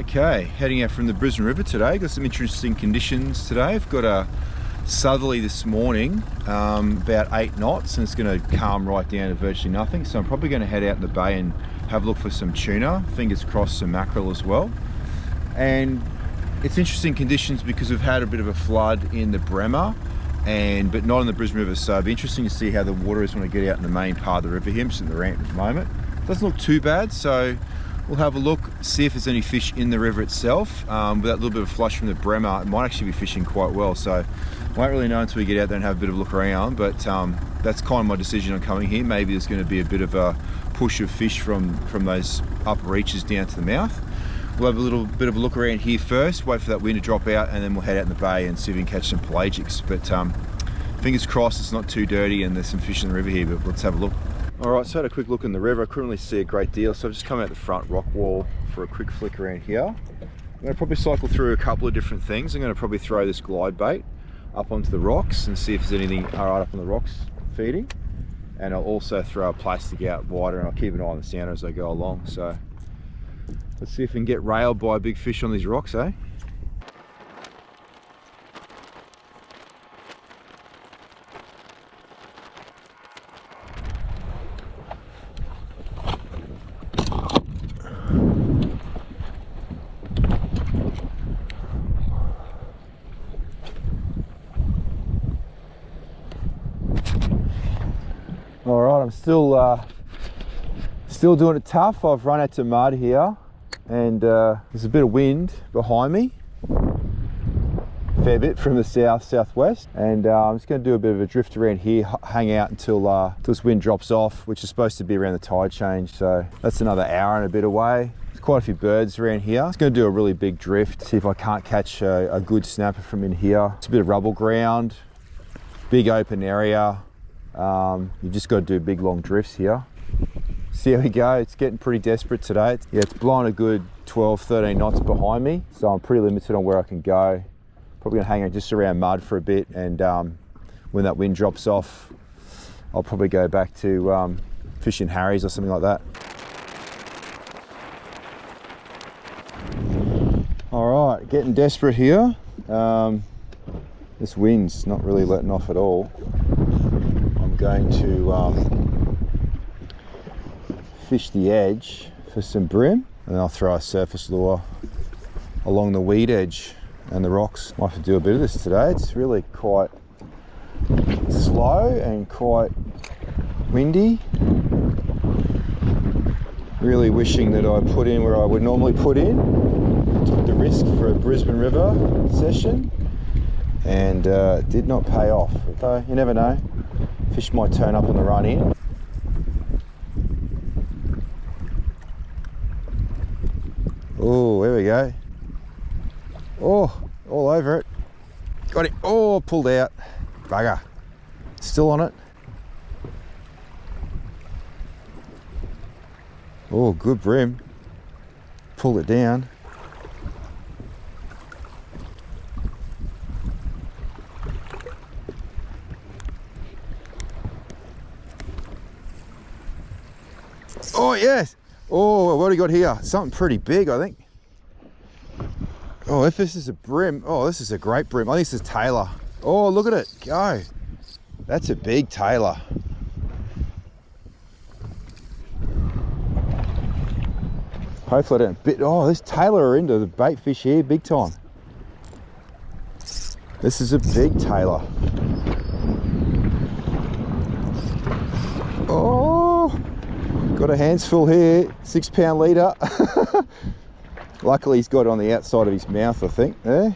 Okay, heading out from the Brisbane River today. Got some interesting conditions today. I've got a southerly this morning, about 8 knots, and it's going to calm right down to virtually nothing. So I'm probably going to head out in the bay and have a look for some tuna, fingers crossed some mackerel as well. And it's interesting conditions because we've had a bit of a flood in the Bremer, but not in the Brisbane River. So it'll be interesting to see how the water is when I get out in the main part of the river here. I'm just in the ramp at the moment. Doesn't look too bad, so we'll have a look, see if there's any fish in the river itself. With that little bit of flush from the Bremer, it might actually be fishing quite well. So I won't really know until we get out there and have a bit of a look around, but that's kind of my decision on coming here. Maybe there's going to be a bit of a push of fish from those upper reaches down to the mouth. We'll have a little bit of a look around here first, wait for that wind to drop out, and then we'll head out in the bay and see if we can catch some pelagics. But fingers crossed it's not too dirty and there's some fish in the river here, but let's have a look. Alright, so I had a quick look in the river. I couldn't really see a great deal, so I've just come out the front rock wall for a quick flick around here. I'm going to probably cycle through a couple of different things. I'm going to probably throw this glide bait up onto the rocks and see if there's anything alright up on the rocks feeding. And I'll also throw a plastic out wider, and I'll keep an eye on the sounder as I go along. So let's see if we can get railed by a big fish on these rocks, eh? All right, I'm still doing it tough. I've run out to mud here, and there's a bit of wind behind me, fair bit from the southwest, and I'm just going to do a bit of a drift around here, hang out until this wind drops off, which is supposed to be around the tide change. So that's another hour and a bit away. There's quite a few birds around here. I'm just going to do a really big drift, see if I can't catch a good snapper from in here. It's a bit of rubble ground, big open area. You've just got to do big long drifts here. See how we go. It's getting pretty desperate today. It's blowing a good 12-13 knots behind me, so I'm pretty limited on where I can go. Probably gonna hang out just around mud for a bit, and when that wind drops off, I'll probably go back to fishing Harries or something like that. All right, getting desperate here. This wind's not really letting off at all. I'm going to fish the edge for some bream, and then I'll throw a surface lure along the weed edge and the rocks. Might have to do a bit of this today. It's really quite slow and quite windy. Really wishing that I put in where I would normally put in. Took the risk for a Brisbane River session, and did not pay off. Though you never know, fish might turn up on the run in. Oh, there we go. Oh, all over it. Got it. Oh, pulled out. Bugger. Still on it. Oh, good bream. Pulled it down. Oh, yes. Oh, what do we got here? Something pretty big, I think. Oh, if this is a bream, oh, this is a great bream. I think this is tailor. Oh, look at it, go. That's a big tailor. Hopefully I don't bit. Oh, this tailor are into the bait fish here, big time. This is a big tailor. Oh, got a hands full here, 6 pound leader. Luckily he's got it on the outside of his mouth, I think, there.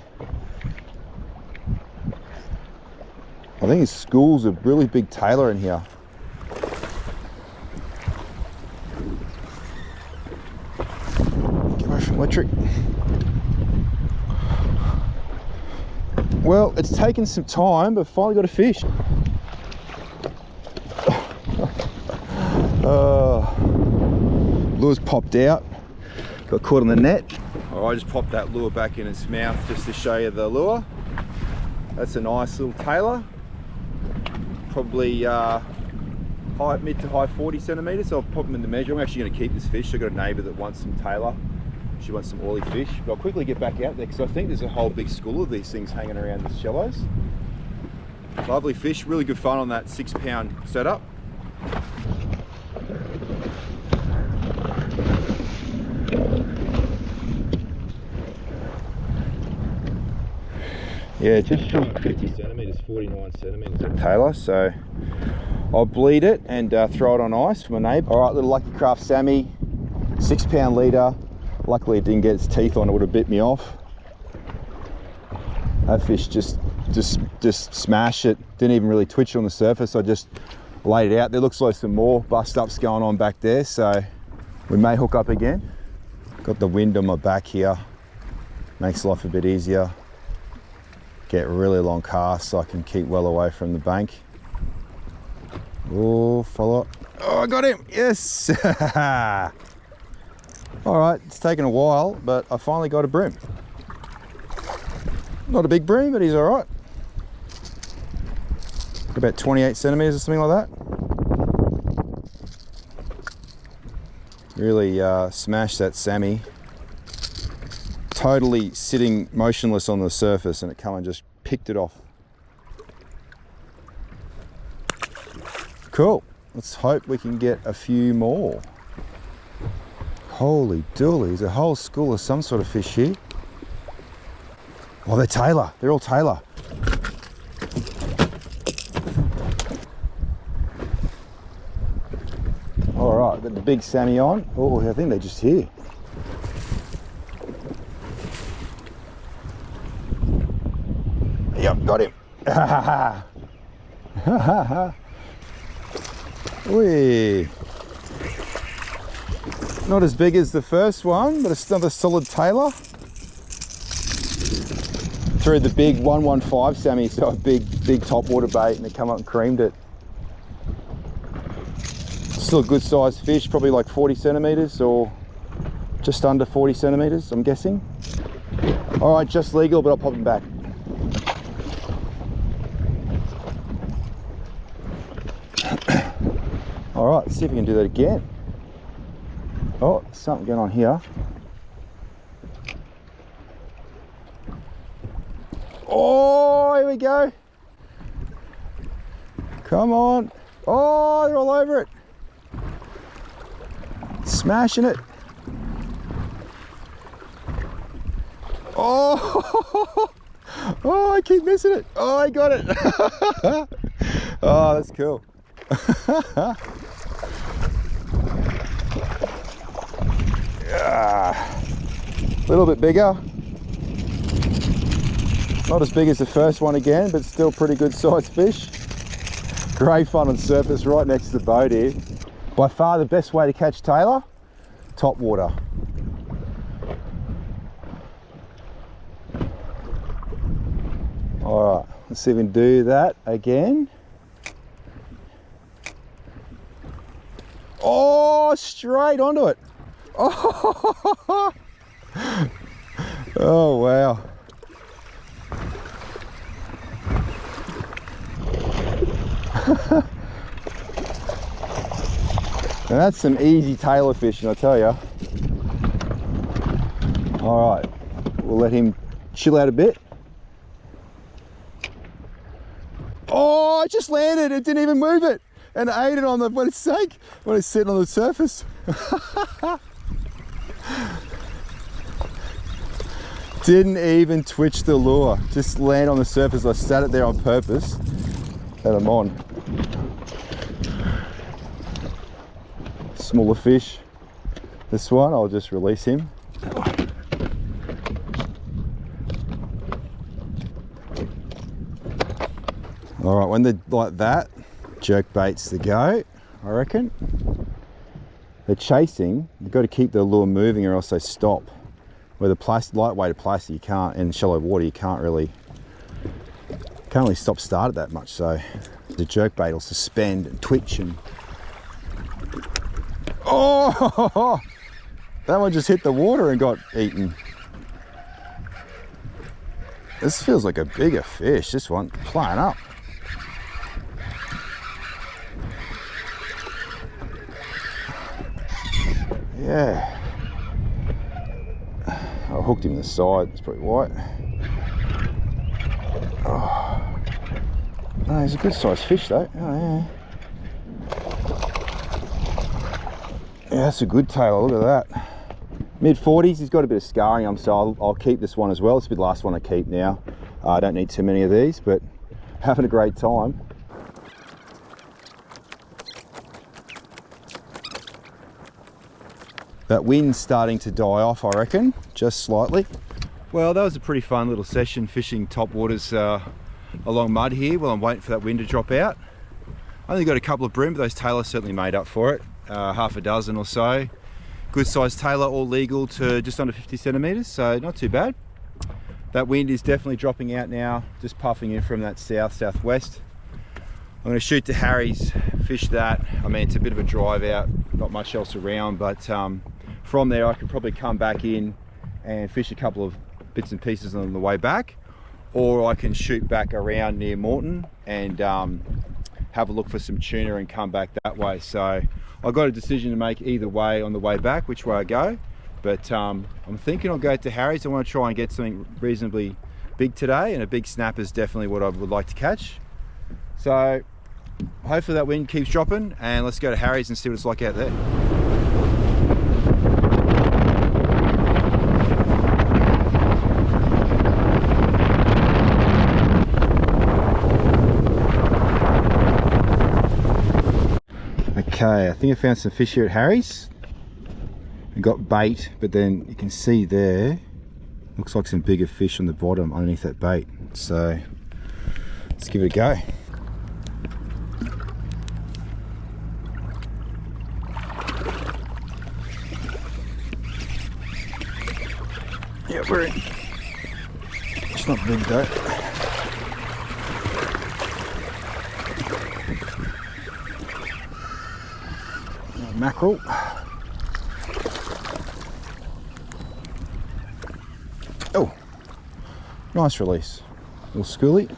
I think his school's a really big tailor in here. Get away from electric. Well, it's taken some time, but finally got a fish. Lure's popped out. Got caught on the net. All right, I just popped that lure back in its mouth just to show you the lure. That's a nice little tailor. Probably mid to high 40 centimetres. So I'll pop them in the measure. I'm actually going to keep this fish. I've got a neighbour that wants some tailor. She wants some oily fish. But I'll quickly get back out there because I think there's a whole big school of these things hanging around the shallows. Lovely fish, really good fun on that 6 pound setup. Yeah, just short 50 centimetres, 49 centimetres at tailor, so I'll bleed it and throw it on ice for my neighbour. All right, little Lucky Craft Sammy, 6 pound leader. Luckily it didn't get its teeth on, it would have bit me off. That fish just smashed it, didn't even really twitch on the surface. I just laid it out. There looks like some more bust ups going on back there, so we may hook up again. Got the wind on my back here, makes life a bit easier. Get really long casts so I can keep well away from the bank. Oh, follow up. Oh, I got him, yes. All right, it's taken a while, but I finally got a bream. Not a big bream, but he's all right. About 28 centimetres or something like that. Really smashed that Sammy. Totally sitting motionless on the surface, and it come and just picked it off. Cool. Let's hope we can get a few more. Holy dooly, there's a whole school of some sort of fish here. Oh, they're tailor. They're all tailor. All right, got the big Sammy on. Oh, I think they're just here. Yep, got him. Whee. Not as big as the first one, but it's another solid tailor. Threw the big 115 Sammy, so a big topwater bait, and it come up and creamed it. Still a good sized fish, probably like 40 centimetres or just under 40 centimetres, I'm guessing. All right, just legal, but I'll pop him back. All right, let's see if we can do that again. Oh, something going on here. Oh, here we go. Come on. Oh, they're all over it. Smashing it. Oh, oh, I keep missing it. Oh, I got it. Oh, that's cool. A little bit bigger. Not as big as the first one again, but still pretty good sized fish. Great fun on surface right next to the boat here. By far the best way to catch tailor, top water. All right, let's see if we can do that again. Oh, straight onto it. Oh, oh wow. Now that's some easy tailor fishing, I tell you. All right, we'll let him chill out a bit. Oh, it just landed, it didn't even move it. And it ate it on the, when it's sank, when it's sitting on the surface. Didn't even twitch the lure, just land on the surface. I sat it there on purpose, that I'm on. Smaller fish. This one, I'll just release him. All right, when they're like that, jerk bait's the go, I reckon. They're chasing, you've got to keep the lure moving or else they stop. With a plastic, lightweight plastic, you can't, in shallow water, you can't really stop start it that much. So the jerk bait will suspend and twitch and, oh, that one just hit the water and got eaten. This feels like a bigger fish, this one, playing up. Yeah. hooked him in the side, it's pretty white. Oh. No, he's a good sized fish though. Oh yeah. Yeah, that's a good tailor, look at that. Mid-40s, he's got a bit of scarring on him, so I'll keep this one as well. It's the last one I keep now. I don't need too many of these, but having a great time. That wind's starting to die off, I reckon, just slightly. Well, that was a pretty fun little session fishing top waters along mud here while I'm waiting for that wind to drop out. I only got a couple of bream, but those tailors certainly made up for it. Half a dozen or so. Good sized tailor, all legal to just under 50 centimeters, so not too bad. That wind is definitely dropping out now, just puffing in from that south-southwest. I'm going to shoot to Harries, fish that. I mean, it's a bit of a drive out, not much else around, but from there I can probably come back in and fish a couple of bits and pieces on the way back, or I can shoot back around near Moreton and have a look for some tuna and come back that way. So I've got a decision to make either way on the way back, which way I go. But I'm thinking I'll go to Harries. I want to try and get something reasonably big today, and a big snapper is definitely what I would like to catch. So hopefully that wind keeps dropping, and let's go to Harries and see what it's like out there. Okay, I think I found some fish here at Harries. I got bait, but then you can see there, looks like some bigger fish on the bottom underneath that bait. So let's give it a go. Yeah, we're in. It's not big though. Mackerel. Oh, nice release. Little schoolie.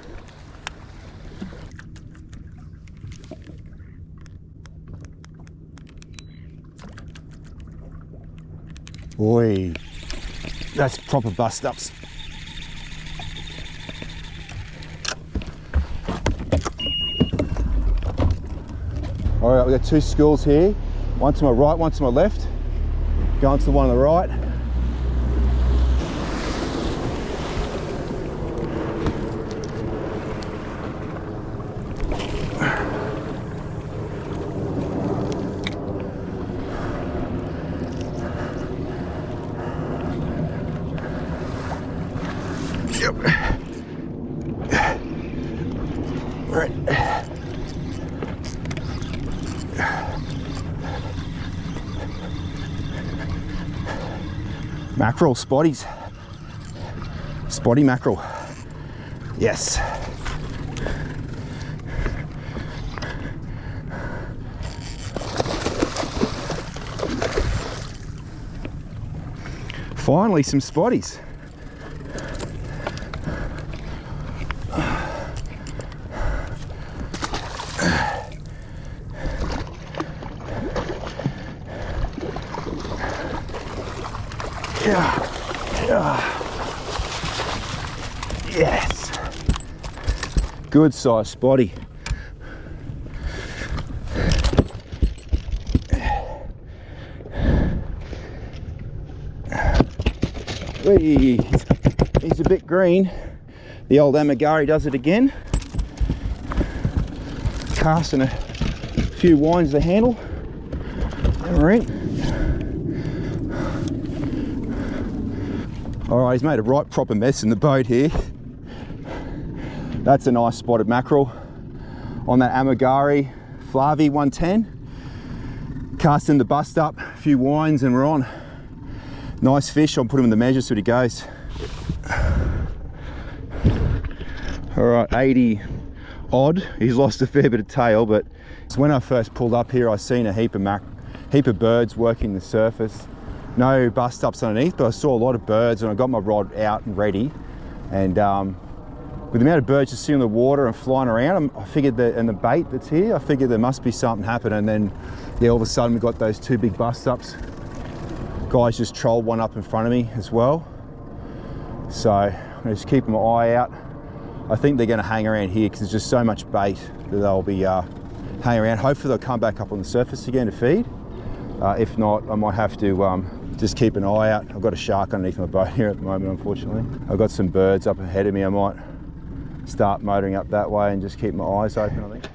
Boy, that's proper bust ups. All right, we've got two schools here. One to my right, one to my left. Going to the one on the right. Yep. Right. Mackerel, spotties. Spotty mackerel. Yes. Finally, some spotties. Yes. Good size spotty. He's a bit green. The old Amagari does it again. Casting a few winds of the handle. And we're in. All right, he's made a right proper mess in the boat here. That's a nice spotted mackerel on that Amagari Flurry 110. Casting the bust up, a few winds, and we're on. Nice fish. I'll put him in the measure, see what he goes. All right, 80 odd. He's lost a fair bit of tail, but when I first pulled up here, I seen a heap of birds working the surface. No bust ups underneath, but I saw a lot of birds, and I got my rod out and ready. And with the amount of birds you see in the water and flying around, I figured that, and the bait that's here, I figured there must be something happening. And then, yeah, all of a sudden we got those two big bust ups. Guys just trolled one up in front of me as well. So I'm just keeping my eye out. I think they're going to hang around here because there's just so much bait that they'll be hanging around. Hopefully they'll come back up on the surface again to feed. If not, I might have to just keep an eye out. I've got a shark underneath my boat here at the moment, unfortunately. I've got some birds up ahead of me. I might start motoring up that way and just keep my eyes open, I think.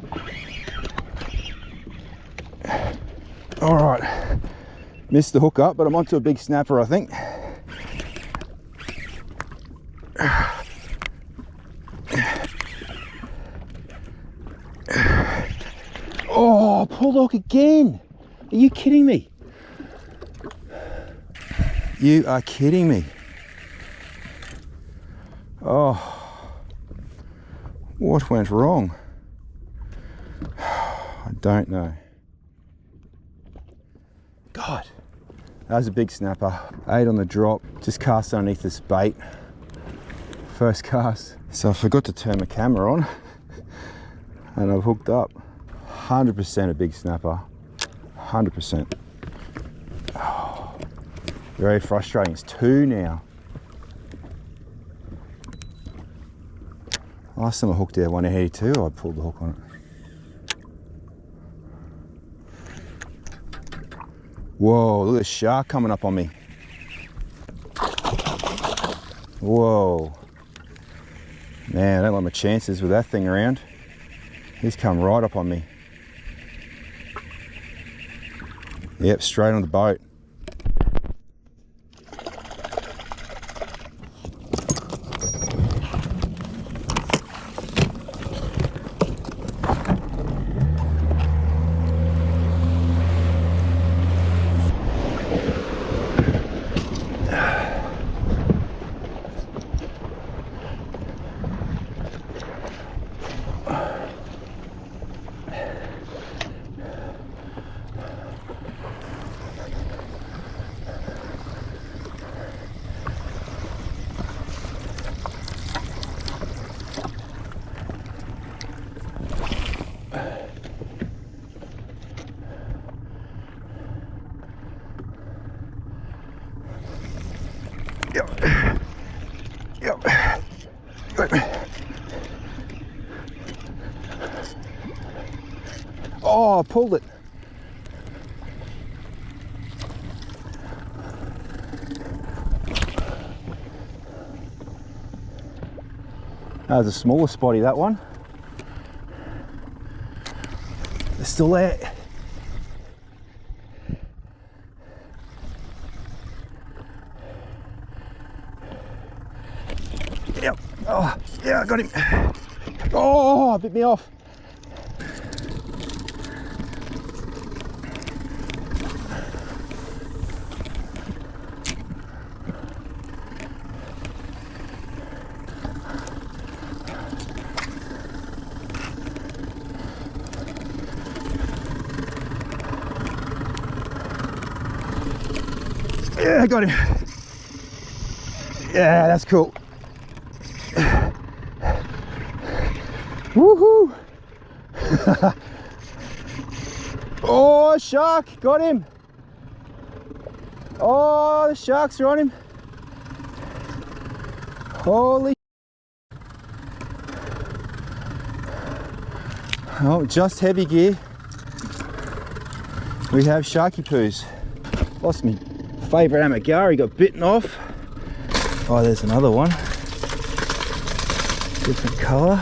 All right, missed the hook up, but I'm onto a big snapper, I think. Oh, pull the hook again. Are you kidding me? You are kidding me. Oh, what went wrong? I don't know. God, that was a big snapper. 8 on the drop, just cast underneath this bait. First cast. So I forgot to turn my camera on and I've hooked up. 100% a big snapper, 100%. Oh, very frustrating. It's 2 now. Last time I hooked out 182, I pulled the hook on it. Whoa, look at the shark coming up on me. Whoa. Man, I don't like my chances with that thing around. He's come right up on me. Yep, straight on the boat. Yep. Oh, I pulled it. That was a smaller spotty, that one. They're still there. Yep. Oh, yeah, I got him. Oh, bit me off. Yeah, I got him. Yeah, that's cool. Woohoo! Oh, shark, got him. Oh, the sharks are on him. Holy. Oh, just heavy gear. We have sharky poos. Lost me favourite amagari, got bitten off. Oh, there's another one. Different colour.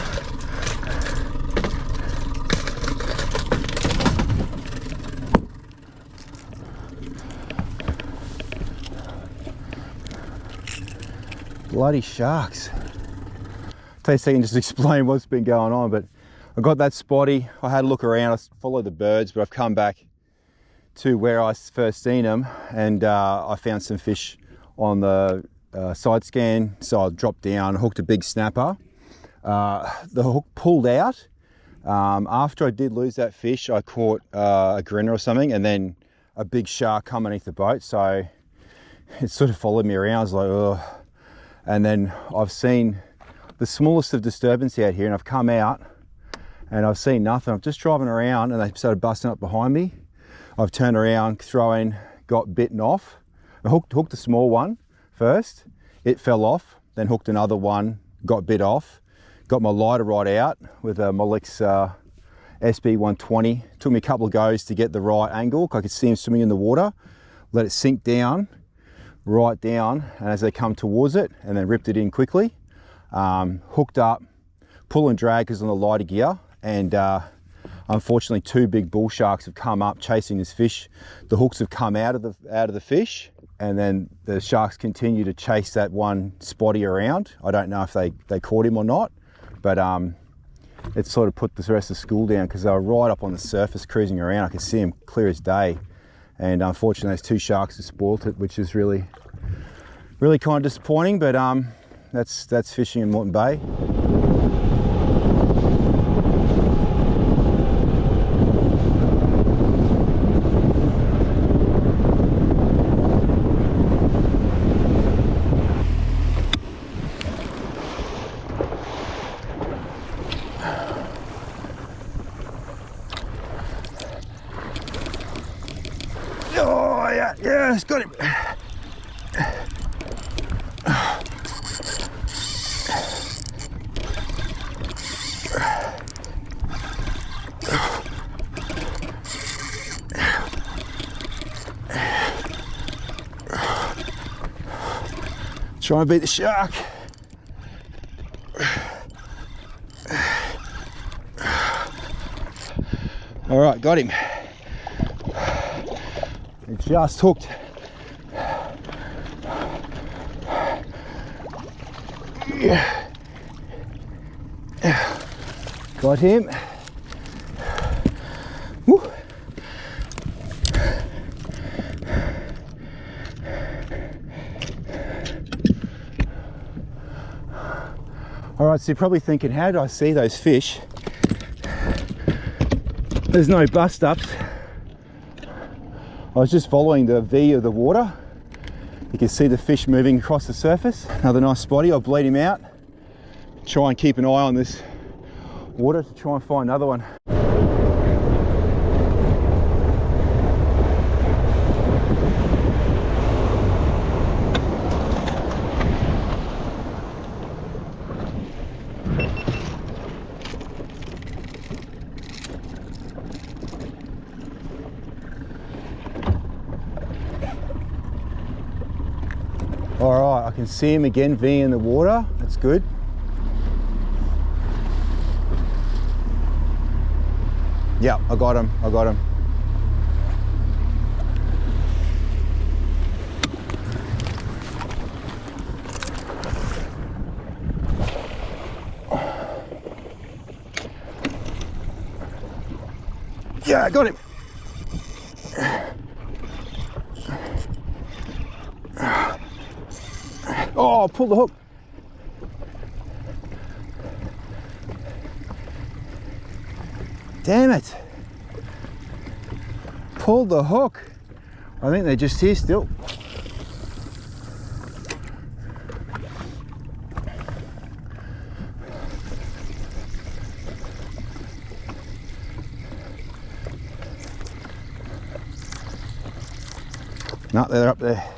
Bloody sharks. Take a second just to explain what's been going on, but I got that spotty. I had a look around, I followed the birds, but I've come back to where I first seen them, and I found some fish on the side scan, so I dropped down, hooked a big snapper. The hook pulled out. After I did lose that fish, I caught a grinner or something, and then a big shark come underneath the boat, so it sort of followed me around. I was like, ugh. And then I've seen the smallest of disturbance out here, and I've come out and I've seen nothing. I'm just driving around and they started busting up behind me. I've turned around, thrown, got bitten off. I hooked the small one first. It fell off, then hooked another one, got bit off, got my lighter rod out with a Molex SB120. Took me a couple of goes to get the right angle. I could see him swimming in the water, let it sink down, right down, and as they come towards it, and then ripped it in quickly. Hooked up, pull and drag is on the lighter gear, and unfortunately 2 big bull sharks have come up chasing this fish. The hooks have come out of the fish, and then the sharks continue to chase that one spotty around. I don't know if they caught him or not, but it sort of put the rest of the school down because they were right up on the surface cruising around. I could see them clear as day, and unfortunately those 2 sharks have spoilt it, which is really kind of disappointing, but that's fishing in Moreton Bay. Oh yeah, yes, got him. Try and beat the shark. All right, got him. He just hooked. Yeah. Got him. Woo. All right, so you're probably thinking, how did I see those fish? There's no bust ups. I was just following the V of the water. You can see the fish moving across the surface. Another nice spotty. I'll bleed him out. Try and keep an eye on this water to try and find another one. All right, I can see him again, V in the water. That's good. Yeah, I got him. Yeah, I got him. Oh, pull the hook. Damn it. Pulled the hook. I think they're just here still. No, they're up there.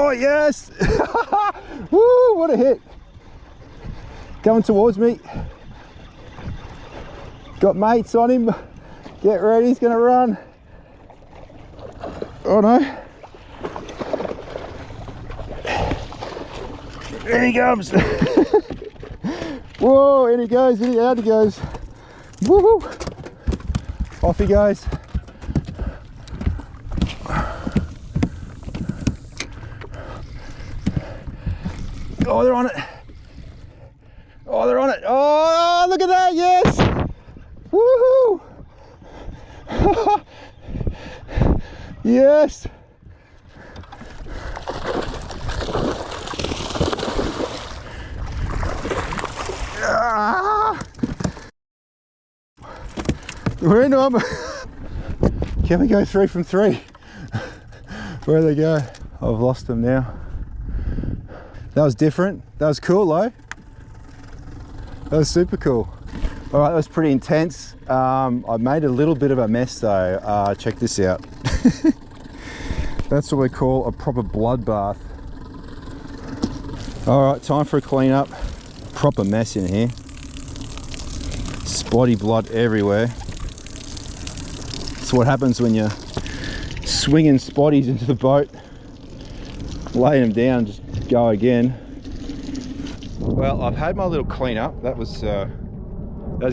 Oh yes! Woo, what a hit! Coming towards me. Got mates on him. Get ready, he's gonna run. Oh no. There he comes. Whoa, in he goes, out he goes. Woohoo! Off he goes. Oh, they're on it. Oh, they're on it. Oh, look at that. Yes. Woohoo. Yes. We're in them. Can we go 3 from 3? Where they go? I've lost them now. That was different. That was cool, though. That was super cool. All right, that was pretty intense. I made a little bit of a mess though. Check this out. That's what we call a proper bloodbath. All right, time for a clean up. Proper mess in here. Spotty blood everywhere. That's what happens when you're swinging spotties into the boat. Laying them down, just go again. Well, I've had my little clean up. That was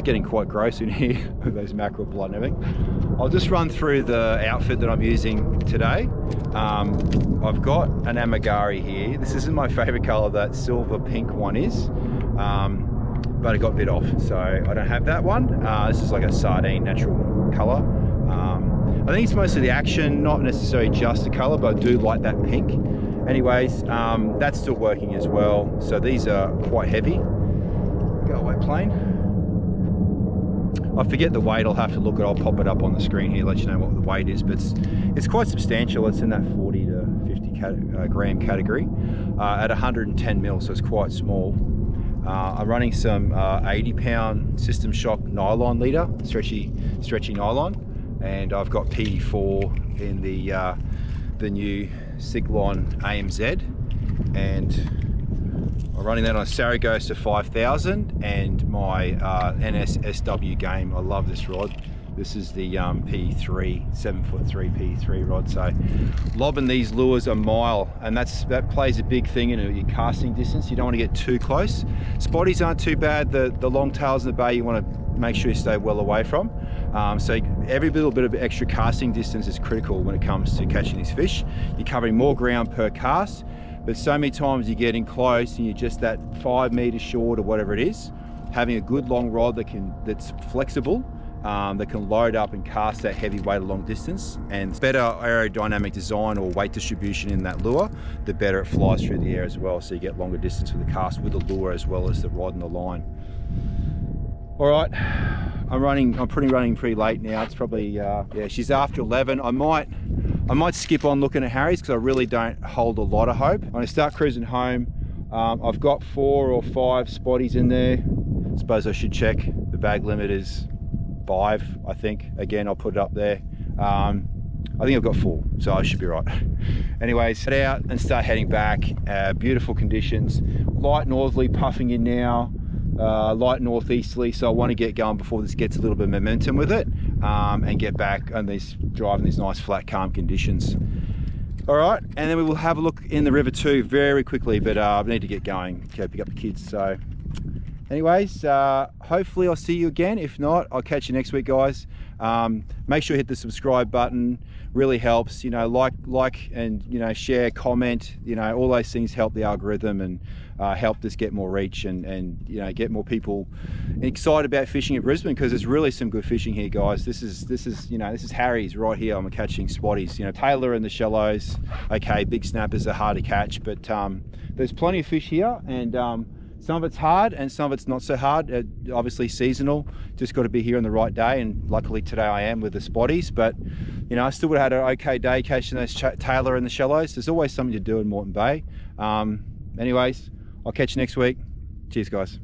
getting quite gross in here with those mackerel blood and everything. I'll just run through the outfit that I'm using today. I've got an amagari here. This isn't my favorite color, that silver pink one is, but it got bit off, so I don't have that one. This is like a sardine natural color. I think it's mostly the action, not necessarily just the color, but I do like that pink. Anyways, that's still working as well. So these are quite heavy. Go away, plane. I forget the weight, I'll have to look at, I'll pop it up on the screen here, let you know what the weight is, but it's quite substantial. It's in that 40 to 50 gram category at 110 mil, so it's quite small. I'm running some 80-pound System Shock nylon leader, stretchy nylon, and I've got PE4 in the new Siglon AMZ, and I'm running that on Saragossa 5000 and my NSSW game. I love this rod. This is the P3, 7'3" P3 rod. So lobbing these lures a mile, and that plays a big thing in your casting distance. You don't want to get too close. Spotties aren't too bad. The long tails in the bay you want to make sure you stay well away from. So every little bit of extra casting distance is critical when it comes to catching these fish. You're covering more ground per cast, but so many times you're getting close and you're just that 5 meters short or whatever it is. Having a good long rod that's flexible, that can load up and cast that heavy weight a long distance, and better aerodynamic design or weight distribution in that lure, the better it flies through the air as well. So you get longer distance with the cast with the lure as well as the rod and the line. All right, I'm running pretty late now. It's probably yeah, she's after 11. I might skip on looking at Harries because I really don't hold a lot of hope. When I start cruising home, I've got 4 or 5 spotties in there. I suppose I should check. The bag limit is 5, I think. Again, I'll put it up there. I think I've got 4, so I should be right. Anyways, head out and start heading back. Beautiful conditions. Light northerly puffing in now. Light northeasterly, so I want to get going before this gets a little bit of momentum with it, and get back on driving these nice flat calm conditions. All right, and then we will have a look in the river too very quickly, but I need to get going, go pick up the kids. So anyways, hopefully I'll see you again. If not, I'll catch you next week, guys. Make sure you hit the subscribe button, really helps. You know, like and you know, share, comment, you know, all those things help the algorithm and help us get more reach and you know, get more people excited about fishing at Brisbane, because there's really some good fishing here, guys. This is you know, this is Harries right here. I'm catching spotties, you know, tailor in the shallows. Okay, big snappers are hard to catch, but there's plenty of fish here, and some of it's hard and some of it's not so hard. Obviously seasonal, just got to be here on the right day, and luckily today I am with the spotties. But you know, I still would have had an okay day catching those tailor in the shallows. There's always something to do in Moreton Bay. Anyways, I'll catch you next week. Cheers, guys.